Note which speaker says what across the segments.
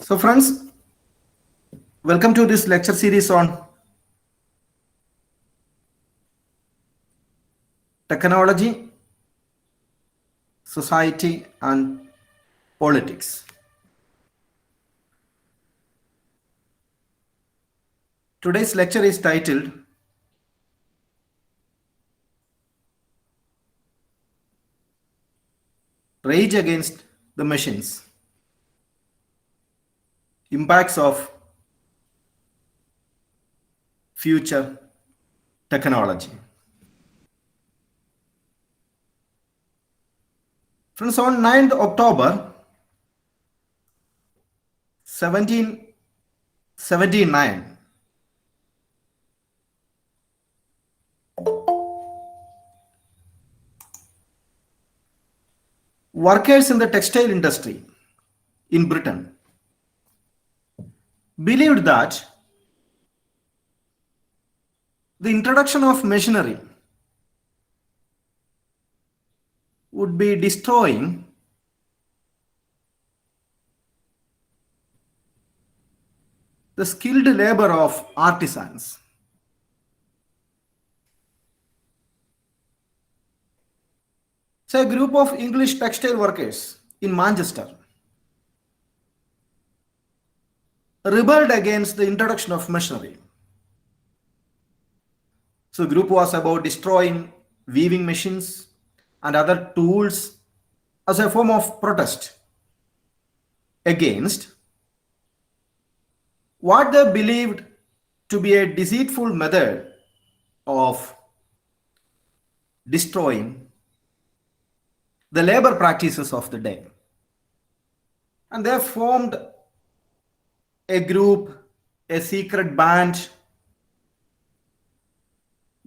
Speaker 1: So, friends, welcome to this lecture series on technology, society, and politics. Today's lecture is titled Rage Against the Machines, Impacts of Future Technology. Friends, on 9th October 1779, workers in the textile industry in Britain believed that the introduction of machinery would be destroying the skilled labor of artisans. So, a group of English textile workers in Manchester rebelled against the introduction of machinery. So, the group was about destroying weaving machines and other tools as a form of protest against what they believed to be a deceitful method of destroying the labor practices of the day. And they formed a group, a secret band,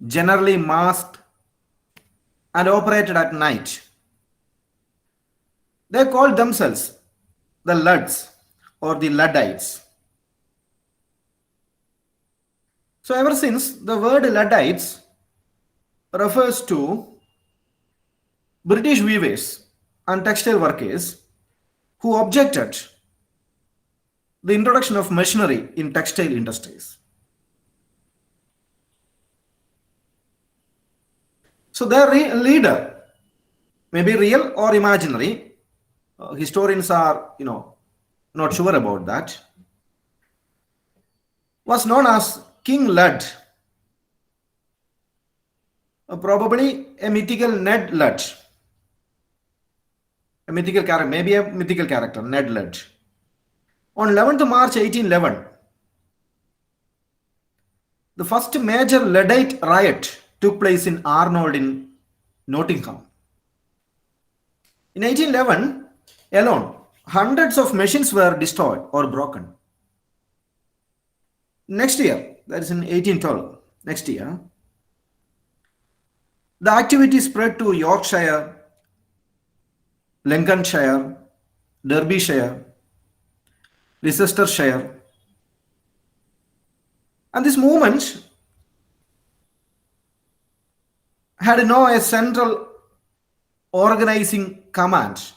Speaker 1: generally masked and operated at night. They called themselves the Ludds or the Luddites. So, ever since, the word Luddites refers to British weavers and textile workers who objected the introduction of machinery in textile industries. So, their leader, maybe real or imaginary, historians are, not sure about that, was known as King Ludd, probably a mythical Ned Ludd, a mythical character, maybe a mythical character, Ned Ludd. On 11th March 1811, the first major Luddite riot took place in Arnold in Nottingham. In 1811 alone, hundreds of machines were destroyed or broken. Next year, that is in 1812, next year, the activity spread to Yorkshire, Lincolnshire, Derbyshire, Leicestershire. And this movement had no a central organizing command.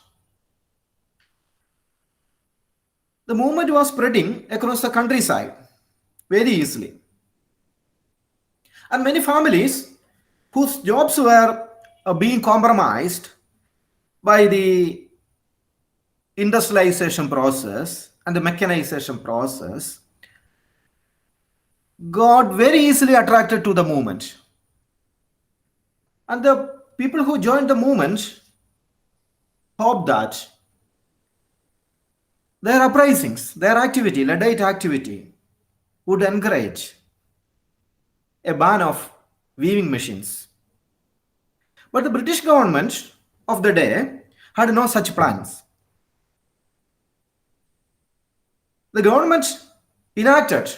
Speaker 1: The movement was spreading across the countryside very easily. And many families whose jobs were being compromised by the industrialization process and the mechanization process got very easily attracted to the movement. And the people who joined the movement hoped that their uprisings, their activity, Luddite activity, would encourage a ban of weaving machines. But the British government of the day had no such plans. The government enacted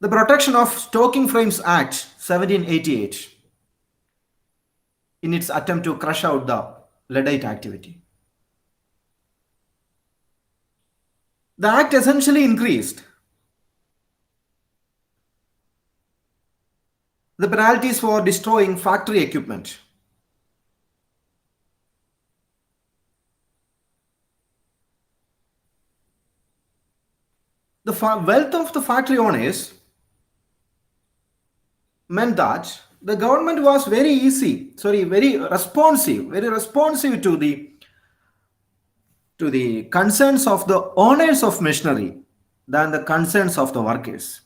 Speaker 1: the Protection of Stocking Frames Act 1788 in its attempt to crush out the Luddite activity. The act essentially increased the penalties for destroying factory equipment. The wealth of the factory owners meant that the government was very responsive to the concerns of the owners of machinery than the concerns of the workers.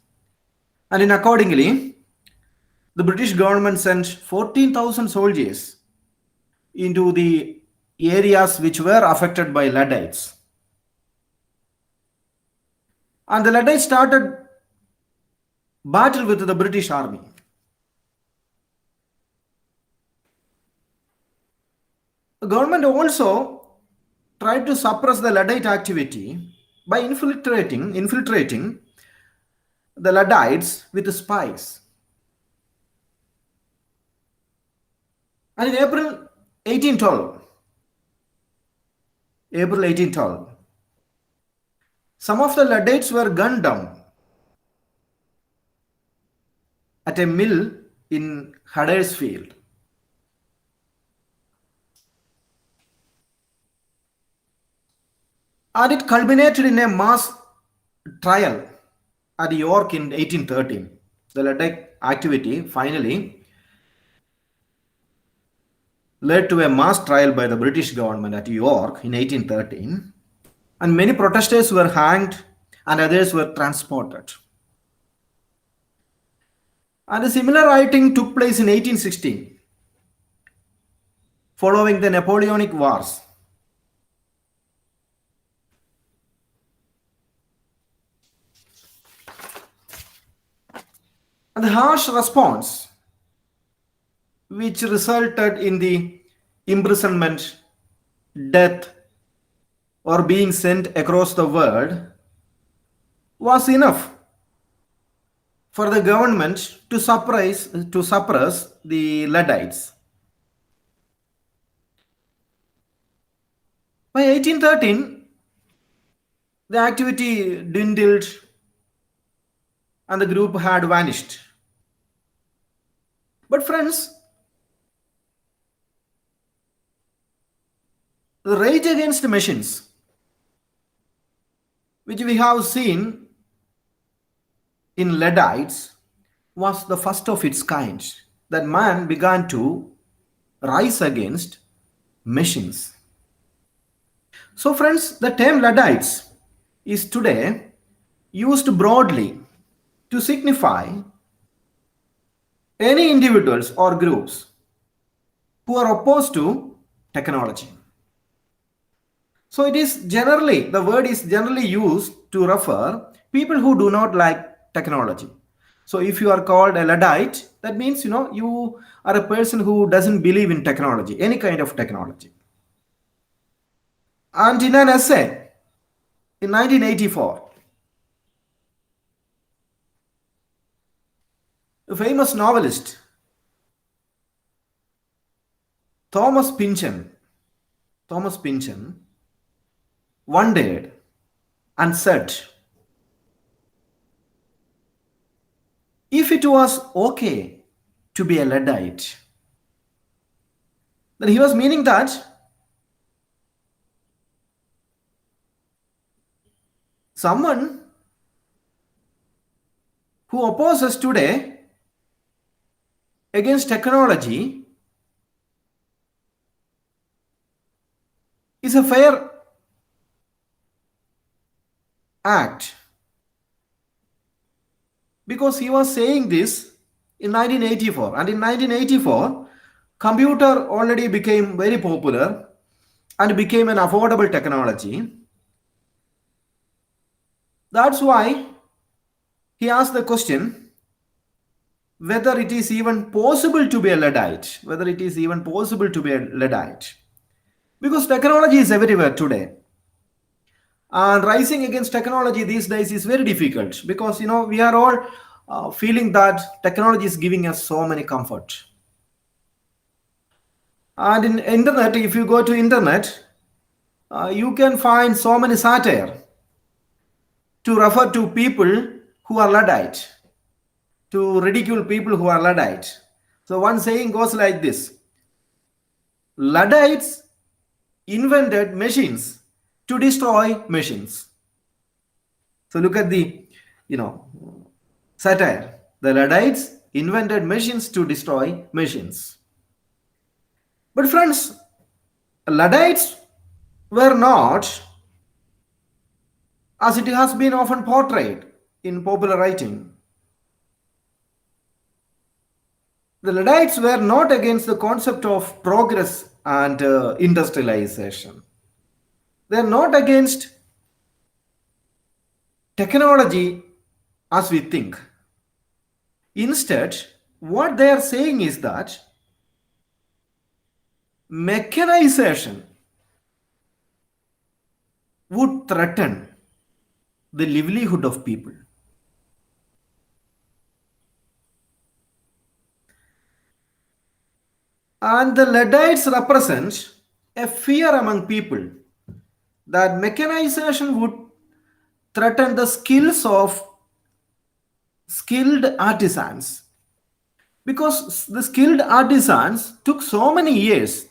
Speaker 1: And in accordingly, the British government sent 14,000 soldiers into the areas which were affected by Luddites. And the Luddites started battle with the British army. The government also tried to suppress the Luddite activity by infiltrating the Luddites with spies. And in April 1812, some of the Luddites were gunned down at a mill in Huddersfield. And it culminated in a mass trial at York in 1813. The Luddite activity finally led to a mass trial by the British government at York in 1813, and many protesters were hanged and others were transported. And a similar rioting took place in 1816, following the Napoleonic Wars. And the harsh response, which resulted in the imprisonment, death, or being sent across the world, was enough for the government to suppress the Luddites. By 1813, the activity dwindled and the group had vanished. But friends, the rage against the machines, which we have seen in Luddites, was the first of its kind, that man began to rise against machines. So friends, the term Luddites is today used broadly to signify any individuals or groups who are opposed to technology. So the word is generally used to refer people who do not like technology. So if you are called a Luddite, that means you are a person who doesn't believe in technology, any kind of technology. And in an essay in 1984, a famous novelist, Thomas Pynchon, wondered and said, if it was okay to be a Luddite, then he was meaning that someone who opposes today against technology is a fair act, because he was saying this in 1984, and in 1984 computer already became very popular and became an affordable technology. That's why he asked the question whether it is even possible to be a Luddite, because technology is everywhere today. And rising against technology these days is very difficult, because we are all feeling that technology is giving us so many comfort. And in internet, if you go to internet, you can find so many satire to refer to people who are Luddite. to ridicule people who are Luddites. So one saying goes like this: Luddites invented machines to destroy machines. So look at the, satire. The Luddites invented machines to destroy machines. But friends, Luddites were not, as it has been often portrayed in popular writing, the Luddites were not against the concept of progress and industrialization. They are not against technology as we think. Instead, what they are saying is that mechanization would threaten the livelihood of people. And the Luddites represent a fear among people that mechanization would threaten the skills of skilled artisans, because the skilled artisans took so many years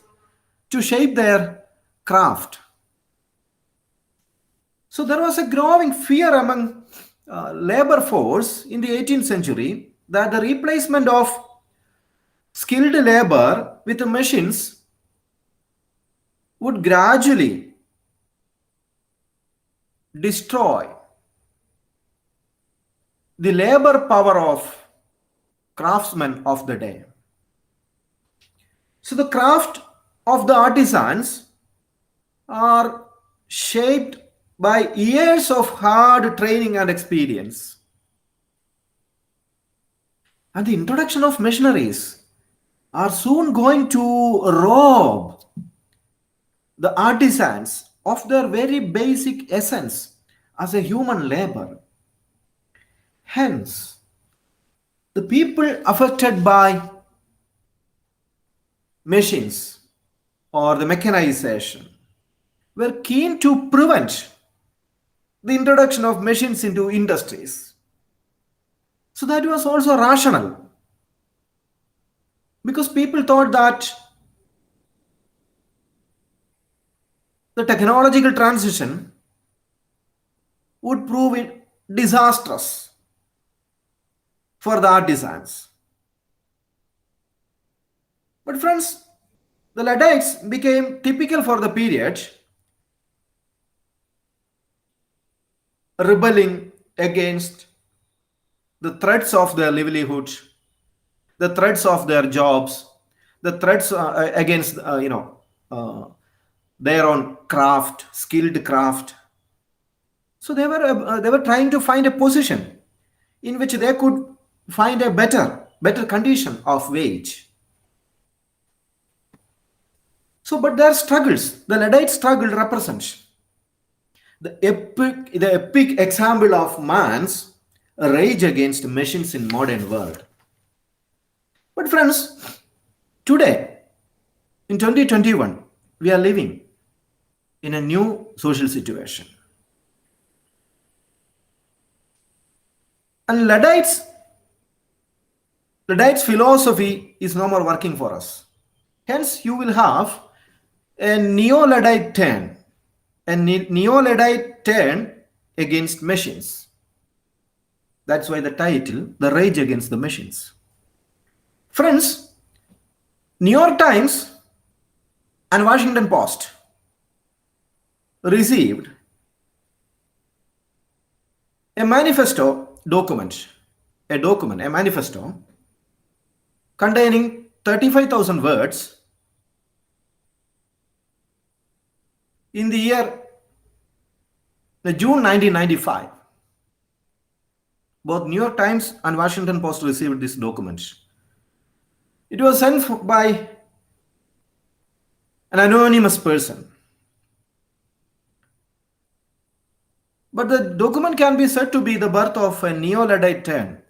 Speaker 1: to shape their craft. So there was a growing fear among labor force in the 18th century that the replacement of skilled labor with machines would gradually destroy the labor power of craftsmen of the day. So the craft of the artisans are shaped by years of hard training and experience. And the introduction of machineries are soon going to rob the artisans of their very basic essence as a human labor. Hence, the people affected by machines or the mechanization were keen to prevent the introduction of machines into industries. So that was also rational, because people thought that the technological transition would prove disastrous for the artisans. But friends, the Luddites became typical for the period, rebelling against the threats of their livelihood, the threats of their jobs, the threats against their own craft, skilled craft. So they were trying to find a position in which they could find a better condition of wage. So, but their struggles, the Luddite struggle represents the epic example of man's rage against machines in modern world. But friends, today in 2021, we are living in a new social situation. And Luddites philosophy is no more working for us. Hence, you will have a neo-Luddite turn, against machines. That's why the title, The Rage Against the Machines. Friends, New York Times and Washington Post received a manifesto containing 35,000 words in the year June 1995. Both New York Times and Washington Post received this document. It was sent by an anonymous person. But the document can be said to be the birth of a neo-Luddite turn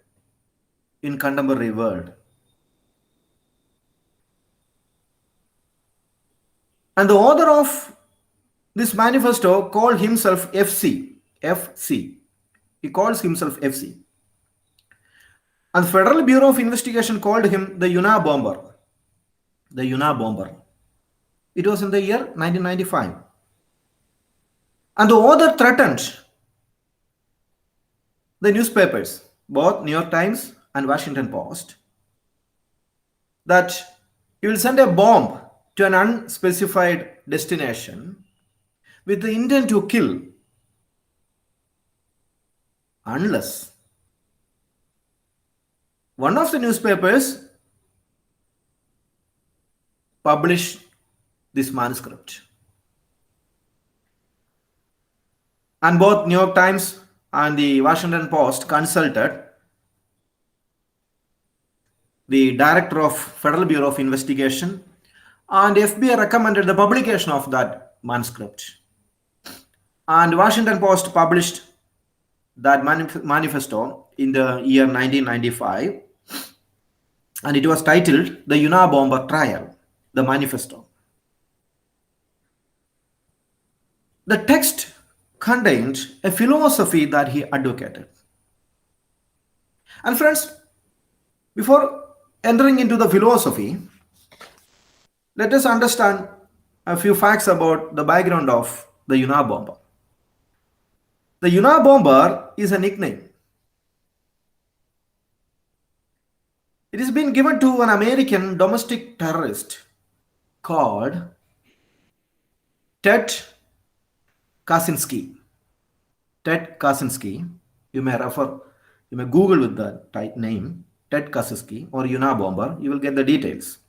Speaker 1: in contemporary world. And the author of this manifesto called himself FC. He calls himself FC. And the Federal Bureau of Investigation called him the Unabomber. The Unabomber. It was in the year 1995. And the author threatened the newspapers, both New York Times and Washington Post, that he will send a bomb to an unspecified destination with the intent to kill, unless one of the newspapers published this manuscript. And both New York Times and the Washington Post consulted the director of Federal Bureau of Investigation, and FBI recommended the publication of that manuscript. And Washington Post published that manifesto in the year 1995, and it was titled The Unabomber Trial, the manifesto. The text contained a philosophy that he advocated. And friends, before entering into the philosophy, let us understand a few facts about the background of the Unabomber. The Unabomber is a nickname. It has been given to an American domestic terrorist called Ted Kaczynski. Ted Kaczynski. You may Google with the name Ted Kaczynski or Unabomber. You will get the details.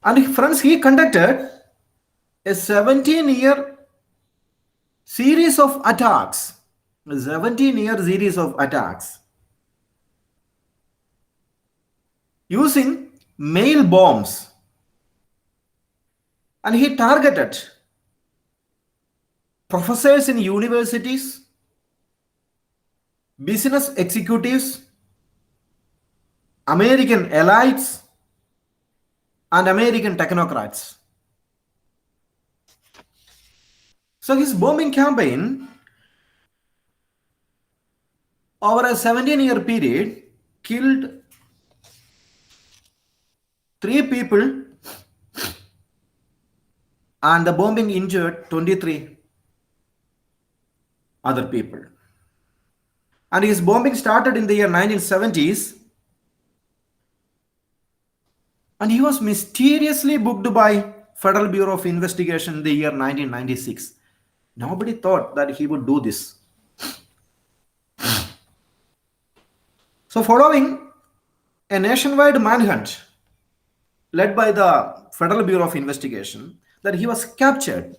Speaker 1: And friends, he conducted a 17-year series of attacks. A 17-year series of attacks using mail bombs. And he targeted professors in universities, business executives, American elites, and American technocrats. So his bombing campaign over a 17-year period killed 3 people, and the bombing injured 23 other people. And his bombing started in the year 1970s, and he was mysteriously booked by Federal Bureau of Investigation in the year 1996. Nobody thought that he would do this. So following a nationwide manhunt led by the Federal Bureau of Investigation, that he was captured.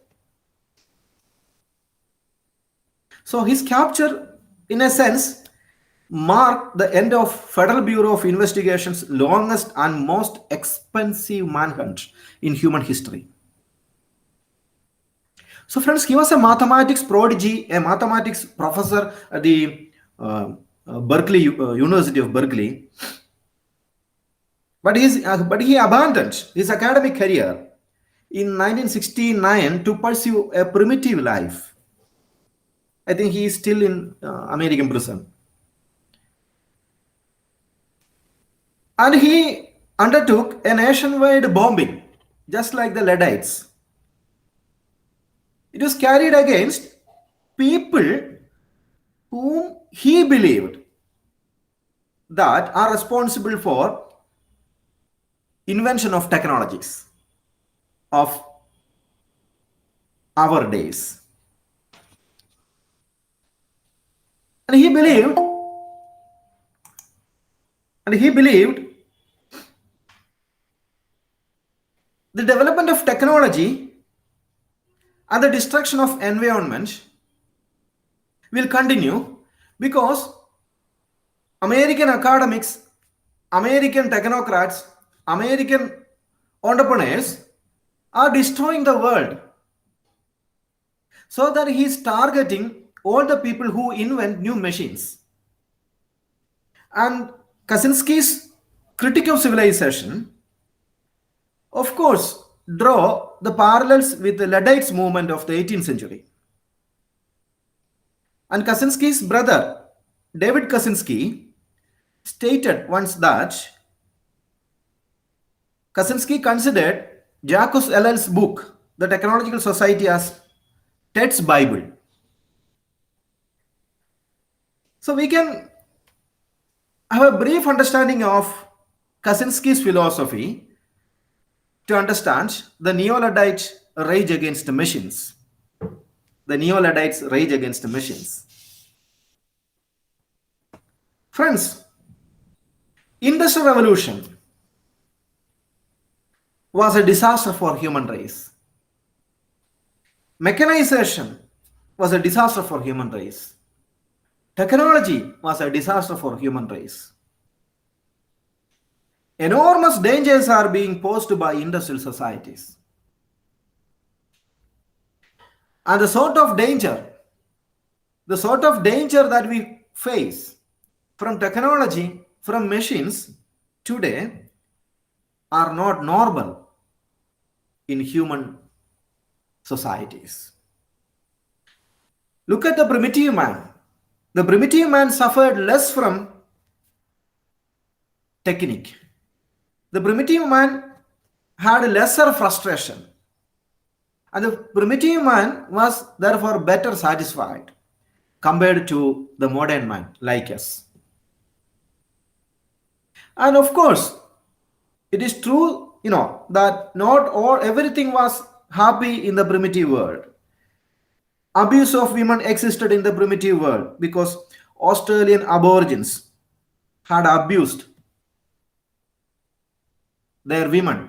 Speaker 1: So his capture, in a sense, marked the end of Federal Bureau of Investigation's longest and most expensive manhunt in human history. So friends, he was a mathematics prodigy, a mathematics professor at the Berkeley University of Berkeley. But he abandoned his academic career in 1969 to pursue a primitive life. I think he is still in American prison. And he undertook a nationwide bombing, just like the Luddites. It was carried against people whom he believed that are responsible for invention of technologies of our days. And he believed the development of technology and the destruction of environment will continue because American academics, American technocrats, American entrepreneurs are destroying the world. So that he is targeting all the people who invent new machines. And Kaczynski's critique of civilization, of course, draw the parallels with the Luddites movement of the 18th century. And Kaczynski's brother, David Kaczynski, stated once that Kaczynski considered Jacques Ellul's book, The Technological Society, as Ted's Bible. So we can have a brief understanding of Kaczynski's philosophy to understand the Neo-Luddite rage against machines. The Neo-Luddites rage against machines. Friends, Industrial Revolution was a disaster for human race. Mechanization was a disaster for human race. Technology was a disaster for human race. Enormous dangers are being posed by industrial societies. And the sort of danger that we face from technology, from machines today are not normal in human societies. Look at the primitive man. The primitive man suffered less from technique. The primitive man had lesser frustration. And the primitive man was therefore better satisfied compared to the modern man like us. And of course, it is true, that not everything was happy in the primitive world. Abuse of women existed in the primitive world because Australian Aborigines had abused their women.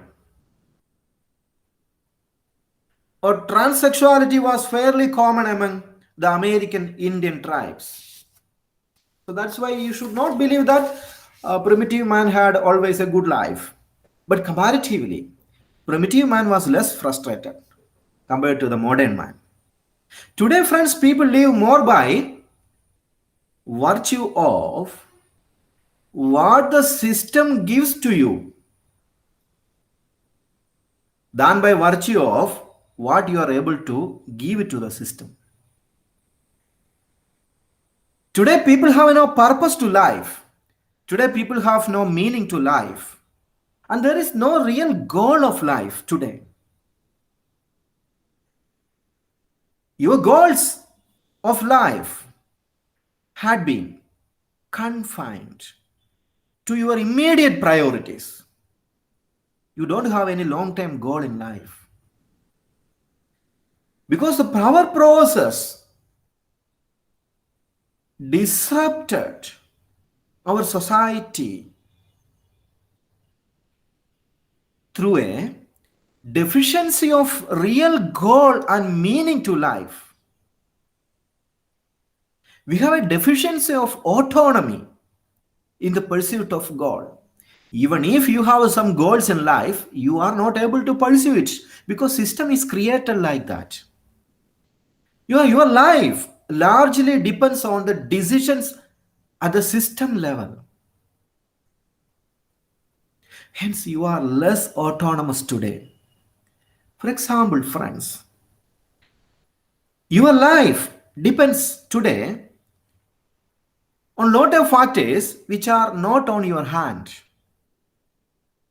Speaker 1: Or transsexuality was fairly common among the American Indian tribes. So that's why you should not believe that primitive man had always a good life. But comparatively, primitive man was less frustrated compared to the modern man. Today, friends, people live more by virtue of what the system gives to you than by virtue of what you are able to give to the system. Today, people have no purpose to life. Today, people have no meaning to life. And there is no real goal of life today. Your goals of life had been confined to your immediate priorities. You don't have any long-term goal in life. Because the power process disrupted our society through a deficiency of real goal and meaning to life. We have a deficiency of autonomy in the pursuit of goal. Even if you have some goals in life, you are not able to pursue it because system is created like that. Your life largely depends on the decisions at the system level. Hence, you are less autonomous today. For example, friends, your life depends today on a lot of factors which are not on your hand.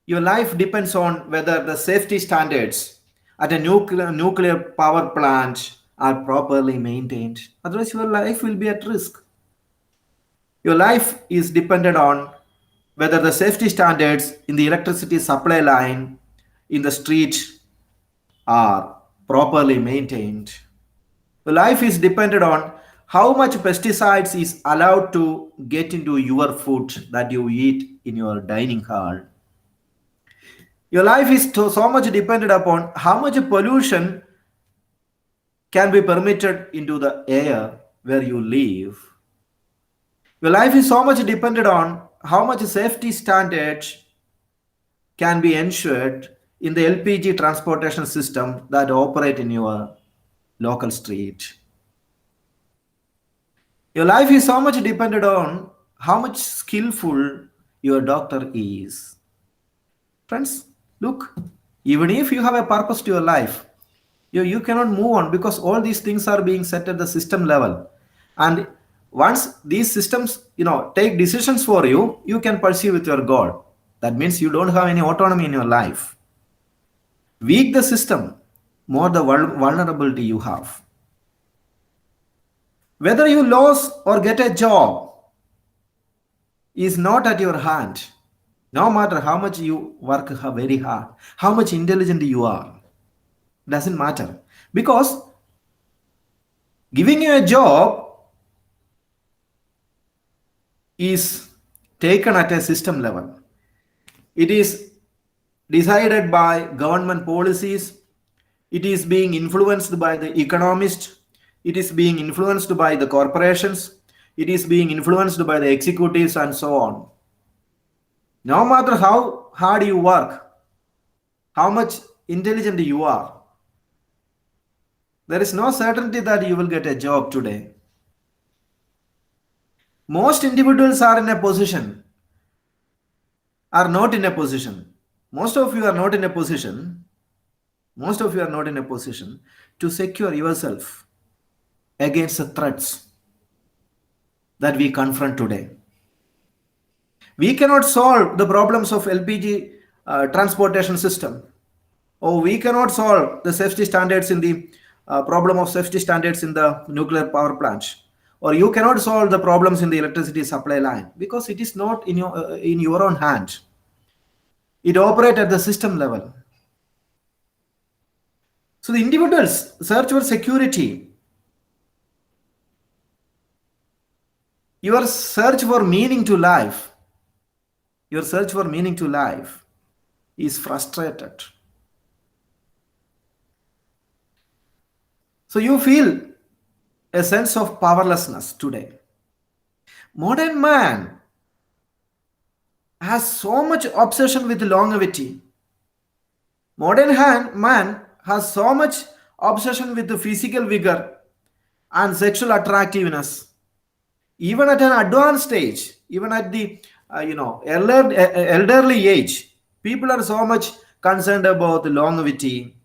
Speaker 1: Your life depends on whether the safety standards at a nuclear power plant are properly maintained. Otherwise, your life will be at risk. Your life is dependent on whether the safety standards in the electricity supply line in the street are properly maintained. Your life is dependent on how much pesticides is allowed to get into your food that you eat in your dining hall. Your life is so much dependent upon how much pollution can be permitted into the air where you live. Your life is so much dependent on how much safety standards can be ensured in the LPG transportation system that operate in your local street. Your life is so much dependent on how much skillful your doctor is. Friends, look, even if you have a purpose to your life, you cannot move on because all these things are being set at the system level. And once these systems take decisions for you, you can pursue with your goal. That means you don't have any autonomy in your life. Weak the system, more the vulnerability you have. Whether you lose or get a job is not at your hand. No matter how much you work very hard, how much intelligent you are, doesn't matter. Because giving you a job is taken at a system level. It is decided by government policies. It is being influenced by the economists. It is being influenced by the corporations. It is being influenced by the executives and so on. No matter how hard you work, how much intelligent you are, there is no certainty that you will get a job today. Most individuals are in a position, are not in a position. Most of you are not in a position. Most of you are not in a position to secure yourself against the threats that we confront today. We cannot solve the problems of LPG transportation system, or we cannot solve the safety standards in the problem of safety standards in the nuclear power plants, or you cannot solve the problems in the electricity supply line, because it is not in your own hand. It operates at the system level. So the individuals search for security. Your search for meaning to life, your search for meaning to life is frustrated. So you feel a sense of powerlessness today. Modern man has so much obsession with longevity. Modern man has so much obsession with the physical vigor and sexual attractiveness. Even at an advanced stage, even at the elderly age, people are so much concerned about the longevity,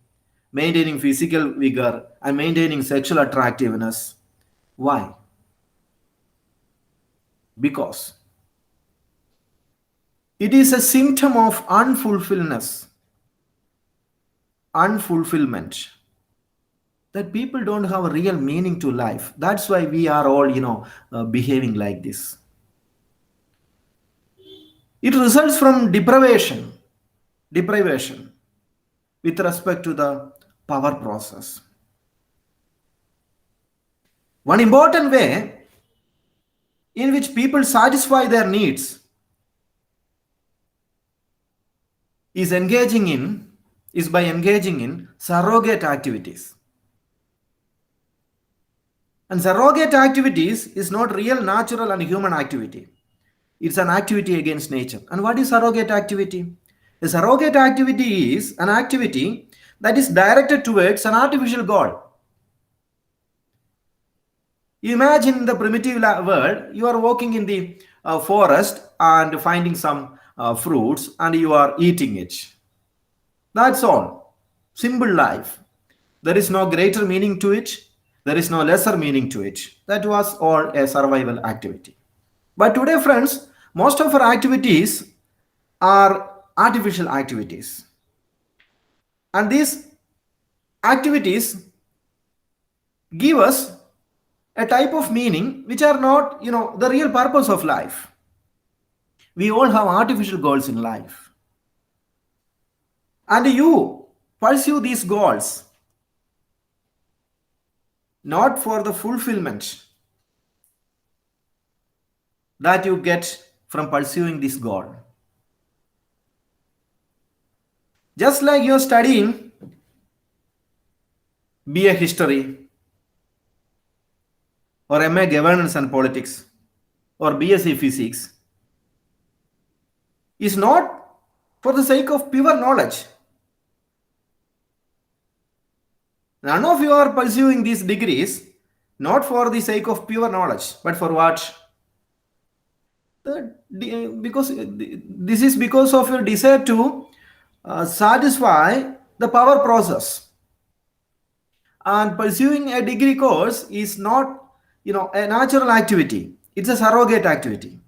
Speaker 1: maintaining physical vigor, and maintaining sexual attractiveness. Why? Because it is a symptom of unfulfillment, that people don't have a real meaning to life. That's why we are all behaving like this. It results from deprivation with respect to the power process. One important way in which people satisfy their needs is by engaging in surrogate activities. And surrogate activities is not real natural and human activity. It's an activity against nature. And what is surrogate activity? A surrogate activity is an activity that is directed towards an artificial goal. Imagine in the primitive world, you are walking in the forest and finding some fruits and you are eating it. That's all. Simple life. There is no greater meaning to it. There is no lesser meaning to it. That was all a survival activity. But today, friends, most of our activities are artificial activities. And these activities give us a type of meaning which are not, the real purpose of life. We all have artificial goals in life. And you pursue these goals not for the fulfillment that you get from pursuing this goal. Just like you're studying BA History or MA Governance and Politics or BSc Physics, is not for the sake of pure knowledge. None of you are pursuing these degrees not for the sake of pure knowledge, but for what? Because this is because of your desire to satisfy the power process. And pursuing a degree course is not, a natural activity. It's a surrogate activity.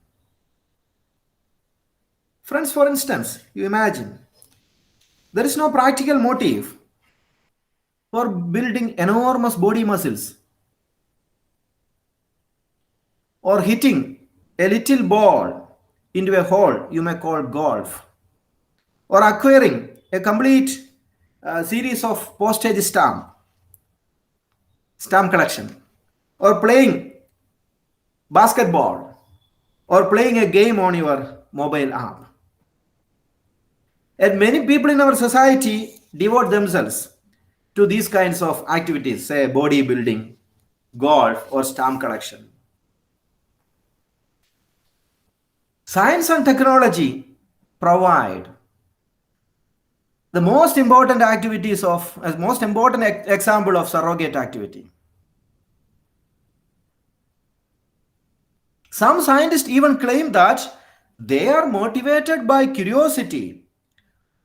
Speaker 1: Friends, for instance, you imagine there is no practical motive for building enormous body muscles or hitting a little ball into a hole you may call golf, or acquiring a complete series of postage stamp collection, or playing basketball, or playing a game on your mobile app. And many people in our society devote themselves to these kinds of activities, say bodybuilding, golf, or stamp collection. Science and technology provide the most important activities of, as most important example of surrogate activity. Some scientists even claim that they are motivated by curiosity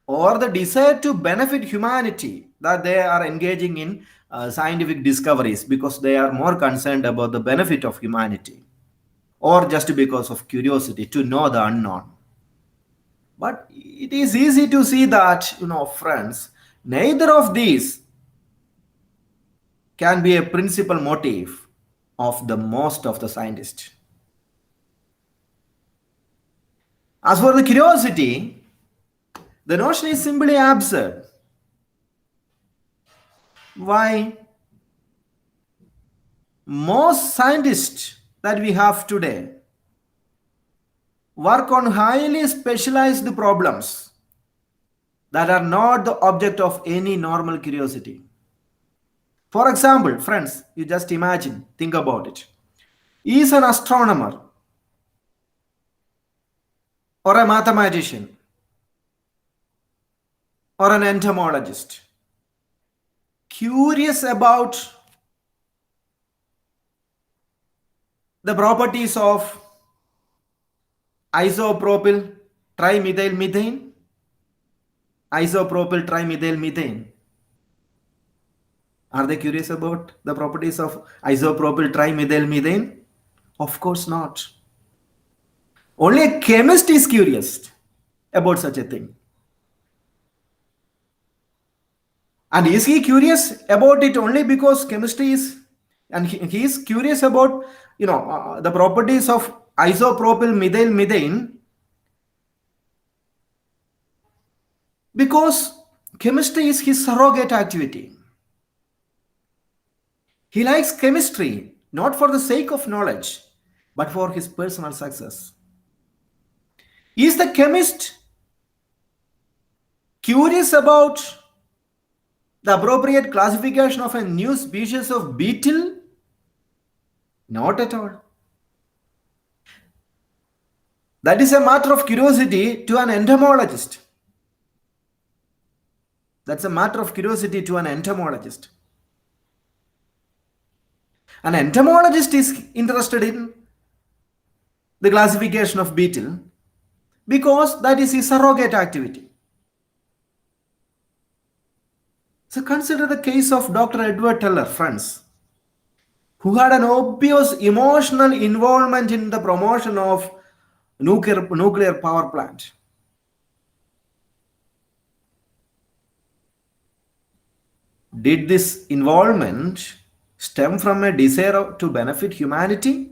Speaker 1: or the desire to benefit humanity, that they are engaging in scientific discoveries because they are more concerned about the benefit of humanity, or just because of curiosity to know the unknown. But it is easy to see that, friends, neither of these can be a principal motive of the most of the scientists. As for the curiosity, the notion is simply absurd. Why? Most scientists that we have today work on highly specialized problems that are not the object of any normal curiosity. For example, friends, you just imagine, think about it. Is an astronomer or a mathematician or an entomologist curious about the properties of isopropyl trimethyl methane? Isopropyl trimethyl methane. Are they curious about the properties of isopropyl trimethyl methane? Of course not. Only a chemist is curious about such a thing. And is he curious about it only because chemistry is, and he is curious about, the properties of isopropyl methyl methane because chemistry is his surrogate activity. He likes chemistry not for the sake of knowledge, but for his personal success. Is the chemist curious about the appropriate classification of a new species of beetle? Not at all. That is a matter of curiosity to an entomologist. That's a matter of curiosity to an entomologist. An entomologist is interested in the classification of beetle because that is his surrogate activity. So consider the case of Dr. Edward Teller, friends, who had an obvious emotional involvement in the promotion of nuclear power plant. Did this involvement stem from a desire to benefit humanity?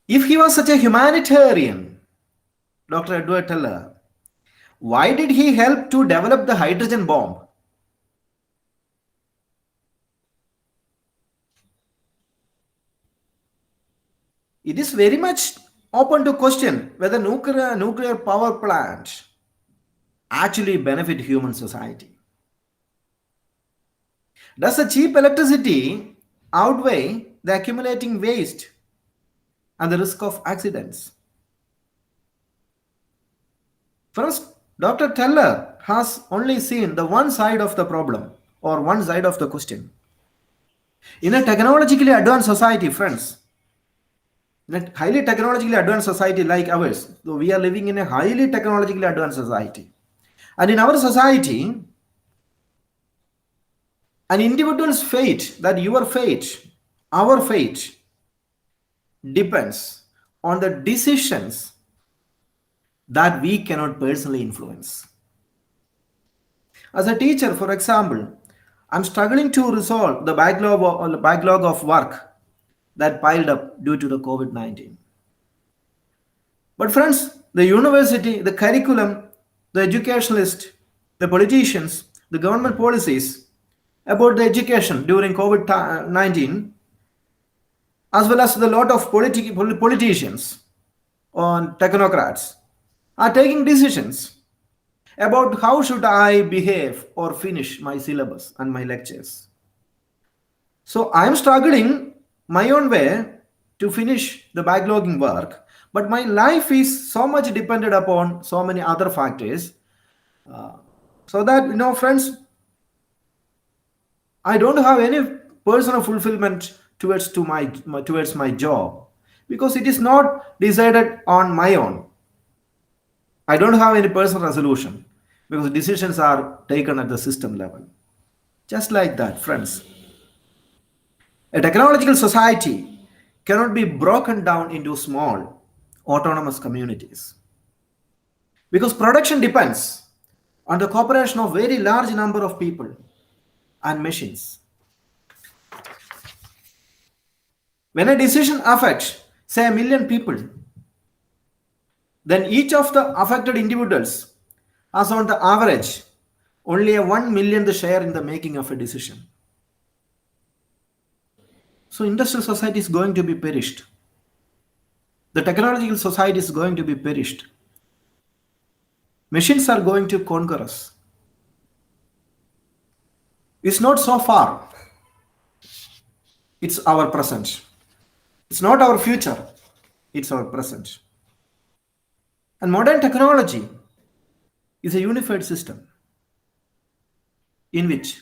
Speaker 1: If he was such a humanitarian, Dr. Edward Teller, why did he help to develop the hydrogen bomb? It is very much open to question whether nuclear power plants actually benefit human society. Does the cheap electricity outweigh the accumulating waste and the risk of accidents? First, Dr. Teller has only seen the one side of the problem or one side of the question. In a technologically advanced society, friends, in a highly technologically advanced society like ours, so we are living in a highly technologically advanced society. And in our society, An individual's fate, that your fate, our fate, depends on the decisions that we cannot personally influence. As a teacher, for example, I'm struggling to resolve the backlog of work that piled up due to the COVID 19. But, friends, the university, the curriculum, the educationalists, the politicians, the government policies about the education during COVID 19, as well as the lot of politicians and technocrats, are taking decisions about how should I behave or finish my syllabus and my lectures. So I am struggling my own way to finish the backlogging work, but my life is so much dependent upon so many other factors. So that, friends, I don't have any personal fulfillment towards my job because it is not decided on my own. I don't have any personal resolution because decisions are taken at the system level. Just like that, friends. A technological society cannot be broken down into small, autonomous communities because production depends on the cooperation of very large number of people and machines. When a decision affects, say, 1 million people, then each of the affected individuals has on the average only a 1 millionth share in the making of a decision. So industrial society is going to be perished. The technological society is going to be perished. Machines are going to conquer us. It's not so far. It's our present. It's not our future. It's our present. And modern technology is a unified system in which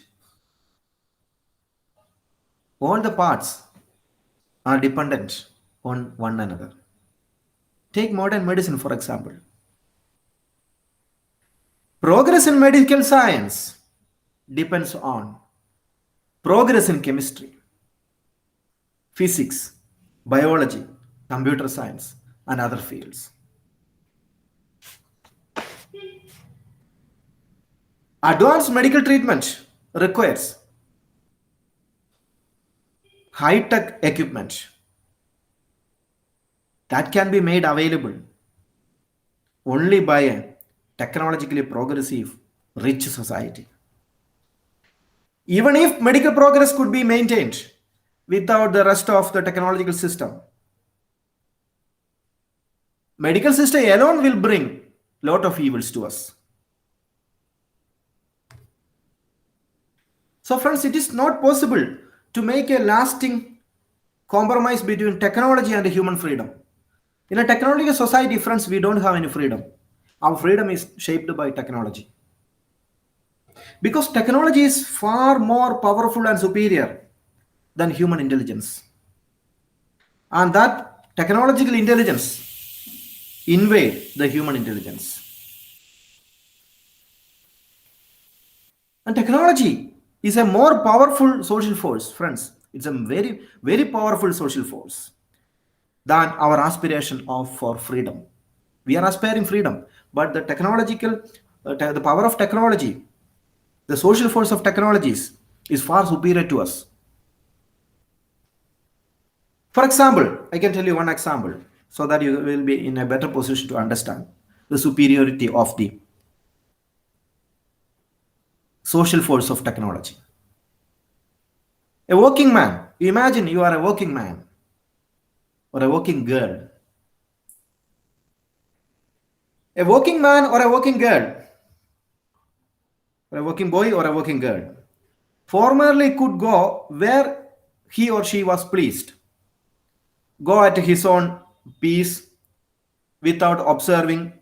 Speaker 1: all the parts are dependent on one another. Take modern medicine, for example. Progress in medical science depends on progress in chemistry, physics, biology, computer science, and other fields. Advanced medical treatment requires high-tech equipment that can be made available only by a technologically progressive, rich society. Even if medical progress could be maintained without the rest of the technological system, medical system alone will bring a lot of evils to us. So, friends, it is not possible to make a lasting compromise between technology and human freedom. In a technological society, friends, we don't have any freedom. Our freedom is shaped by technology. Because technology is far more powerful and superior than human intelligence. And that technological intelligence invade the human intelligence. And technology is a more powerful social force, friends. It's a very, very powerful social force than our aspiration for freedom. We are aspiring freedom, but the the power of technology, the social force of technologies is far superior to us. For example, I can tell you one example so that you will be in a better position to understand the superiority of the social force of technology. A working man, imagine you are a working man or a working girl. A working man or a working girl, or a working boy or a working girl, formerly could go where he or she was pleased, go at his own pace without observing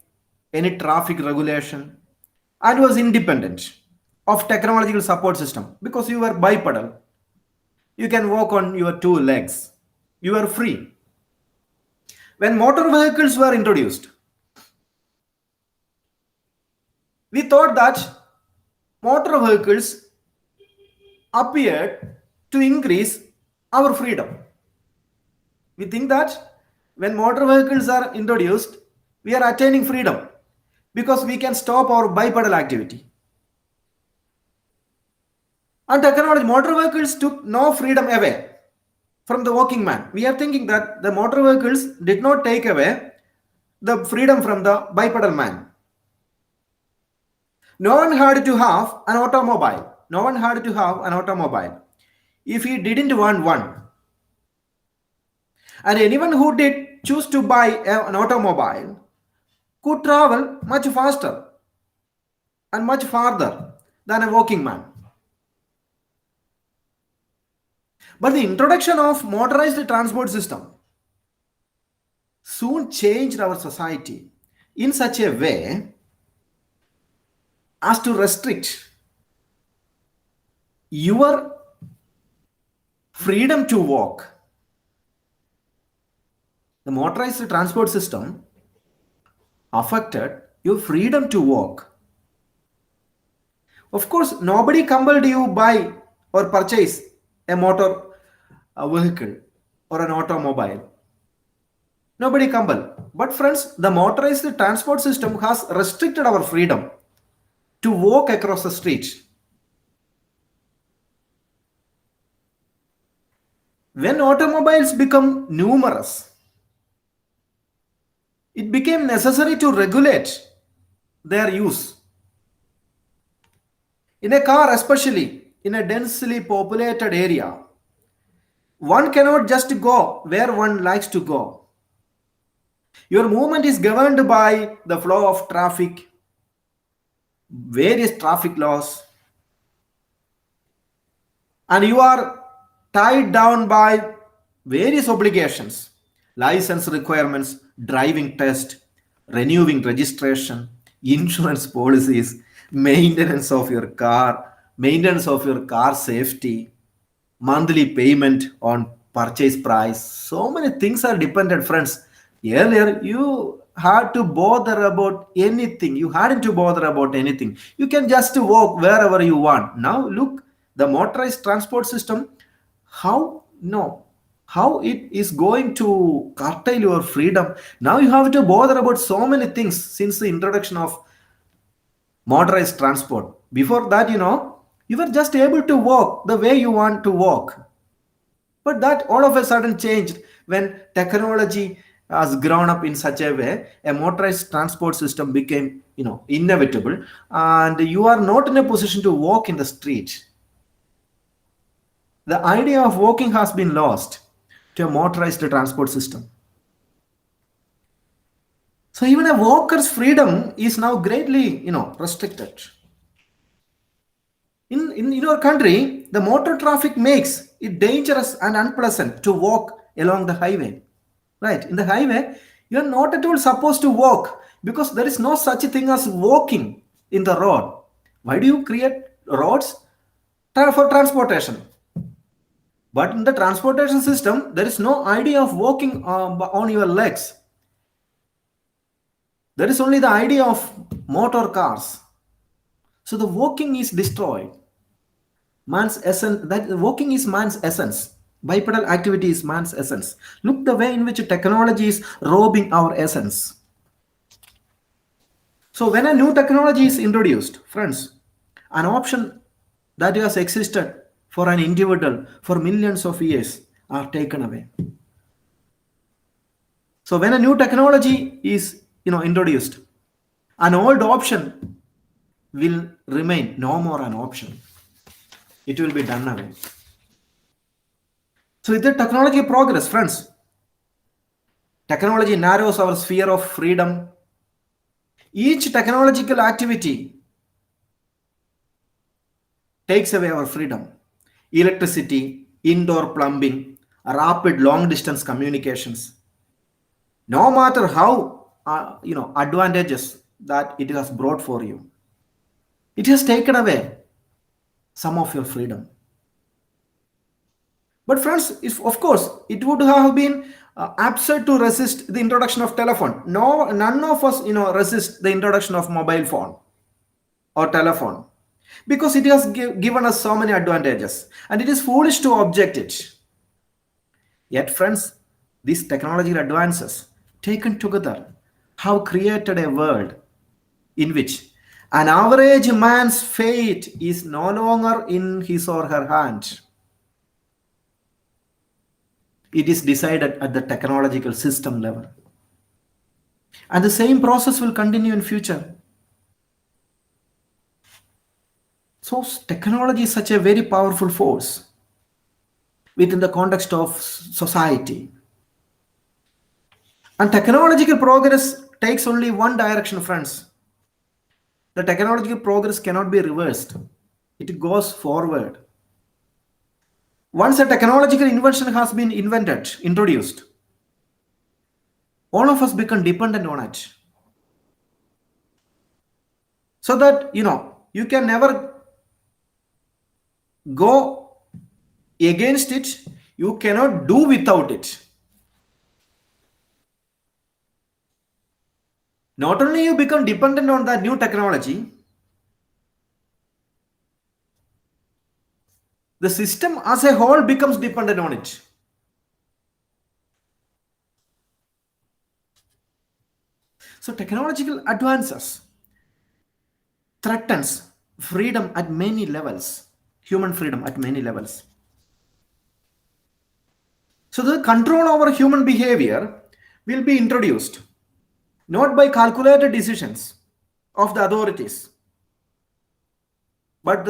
Speaker 1: any traffic regulation, and was independent of technological support system because you were bipedal. You can walk on your two legs. You are free. When motor vehicles were introduced, we thought that motor vehicles appeared to increase our freedom. We think that when motor vehicles are introduced, we are attaining freedom because we can stop our bipedal activity. And technology, motor vehicles took no freedom away from the walking man. We are thinking that the motor vehicles did not take away the freedom from the bipedal man. No one had to have an automobile. No one had to have an automobile if he didn't want one. And anyone who did choose to buy an automobile could travel much faster and much farther than a walking man. But the introduction of motorized transport system soon changed our society in such a way as to restrict your freedom to walk. The motorized transport system affected your freedom to walk. Of course, nobody compelled you buy or purchase a motor vehicle or an automobile. Nobody compelled. But friends, the motorized transport system has restricted our freedom to walk across the street. When automobiles become numerous, it became necessary to regulate their use. In a car, especially in a densely populated area, one cannot just go where one likes to go. Your movement is governed by the flow of traffic, various traffic laws, and you are tied down by various obligations, license requirements, driving test, renewing registration, insurance policies, maintenance of your car, maintenance of your car safety, monthly payment on purchase price. So many things are dependent, friends. Earlier, you had to bother about anything. You hadn't to bother about anything. You can just walk wherever you want. Now, look, the motorized transport system, how it is going to curtail your freedom. Now you have to bother about so many things since the introduction of motorized transport. Before that, you were just able to walk the way you want to walk. But that all of a sudden changed when technology has grown up in such a way. A motorized transport system became, inevitable, and you are not in a position to walk in the street. The idea of walking has been lost to a motorized transport system. So even a walker's freedom is now greatly, restricted. In your country, the motor traffic makes it dangerous and unpleasant to walk along the highway. Right? In the highway, you are not at all supposed to walk because there is no such a thing as walking in the road. Why do you create roads? For transportation. But in the transportation system, there is no idea of walking on your legs. There is only the idea of motor cars. So the walking is destroyed. Man's essence, that walking is man's essence. Bipedal activity is man's essence. Look the way in which technology is robbing our essence. So when a new technology is introduced, friends, an option that has existed for an individual for millions of years are taken away. So when a new technology is introduced, an old option will remain no more an option. It will be done away. So with the technology progress, friends, technology narrows our sphere of freedom. Each technological activity takes away our freedom. Electricity, indoor plumbing, rapid long distance communications. No matter how advantages that it has brought for you, it has taken away some of your freedom. But friends, if of course it would have been absurd to resist the introduction of telephone. No, none of us resist the introduction of mobile phone or telephone. because it has given us so many advantages, and it is foolish to object it. Yet, friends, these technological advances taken together have created a world in which an average man's fate is no longer in his or her hand. It is decided at the technological system level. And the same process will continue in future. So technology is such a very powerful force within the context of society. And technological progress takes only one direction, friends. The technological progress cannot be reversed. It goes forward. Once a technological invention has been introduced, all of us become dependent on it. So that, you can never go against it. You cannot do without it. Not only you become dependent on that new technology, the system as a whole becomes dependent on it. So technological advances threatens freedom at many levels, human freedom at many levels. So the control over human behavior will be introduced not by calculated decisions of the authorities, but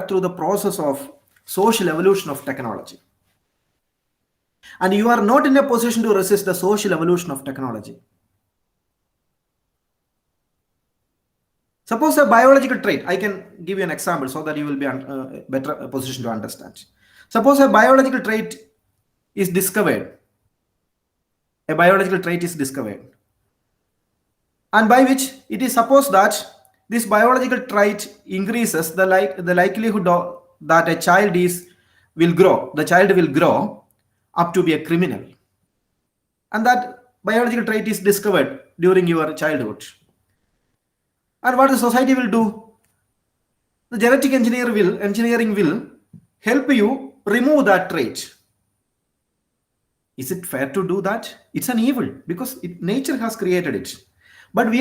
Speaker 1: through the process of social evolution of technology. And you are not in a position to resist the social evolution of technology. Suppose a biological trait, I can give you an example so that you will be in a better position to understand. Suppose a biological trait is discovered. A biological trait is discovered. And by which it is supposed that this biological trait increases the likelihood that a child the child will grow up to be a criminal. And that biological trait is discovered during your childhood. And what the society will do? The genetic engineering will help you remove that trait. Is it fair to do that? It's an evil because nature has created it. But we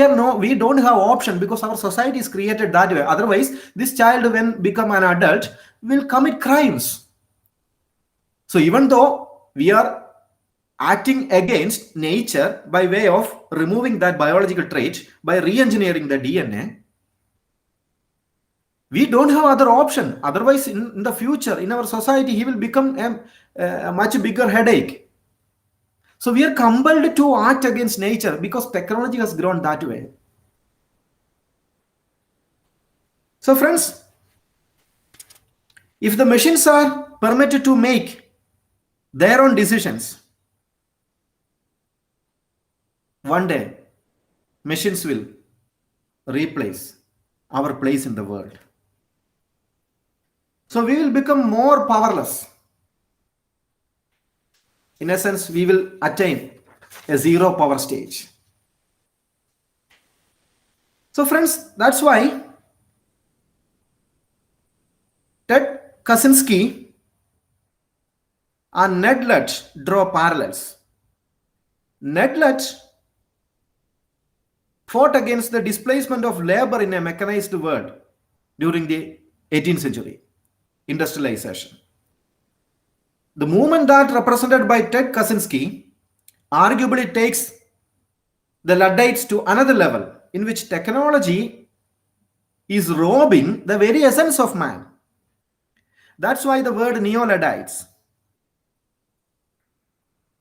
Speaker 1: don't have option because our society is created that way. Otherwise, this child, when become an adult, will commit crimes. So even though we are acting against nature by way of removing that biological trait, by re-engineering the DNA, we don't have other option. Otherwise, in the future, in our society, he will become a much bigger headache. So we are compelled to act against nature because technology has grown that way. So friends, if the machines are permitted to make their own decisions, one day machines will replace our place in the world. So we will become more powerless. In essence, we will attain a zero power stage. So friends, that's why Ted Kaczynski and Ned Ludd draw parallels. Ned Ludd fought against the displacement of labor in a mechanized world during the 18th century, industrialization. The movement that represented by Ted Kaczynski arguably takes the Luddites to another level in which technology is robbing the very essence of man. That's why the word Neo-Luddites.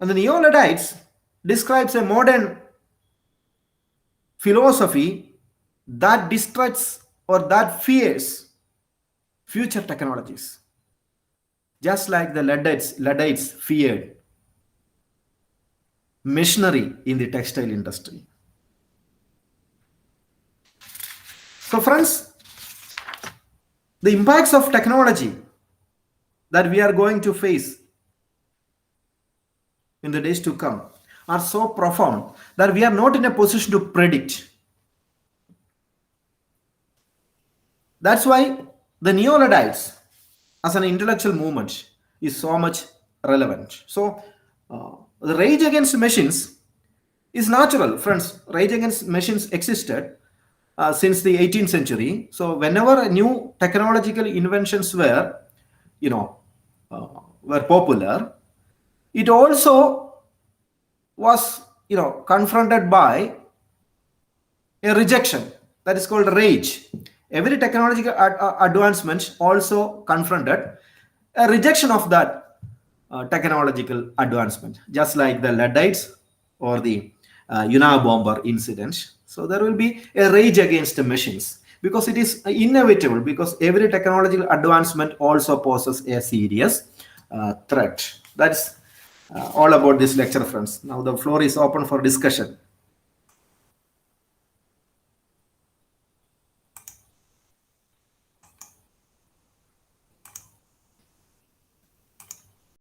Speaker 1: And the Neo-Luddites describes a modern philosophy that distrusts or that fears future technologies. Just like the Luddites feared machinery in the textile industry. So friends, the impacts of technology that we are going to face in the days to come are so profound that we are not in a position to predict. That's why the neo-Luddites as an intellectual movement is so much relevant. So, the rage against machines is natural, friends. Rage against machines existed since the 18th century. So, whenever new technological inventions were popular, it also was, confronted by a rejection that is called rage. Every technological advancement also confronted a rejection of that technological advancement, just like the Luddites or the Unabomber incident. So there will be a rage against the machines because it is inevitable, because every technological advancement also poses a serious threat. That's all about this lecture, friends. Now the floor is open for discussion.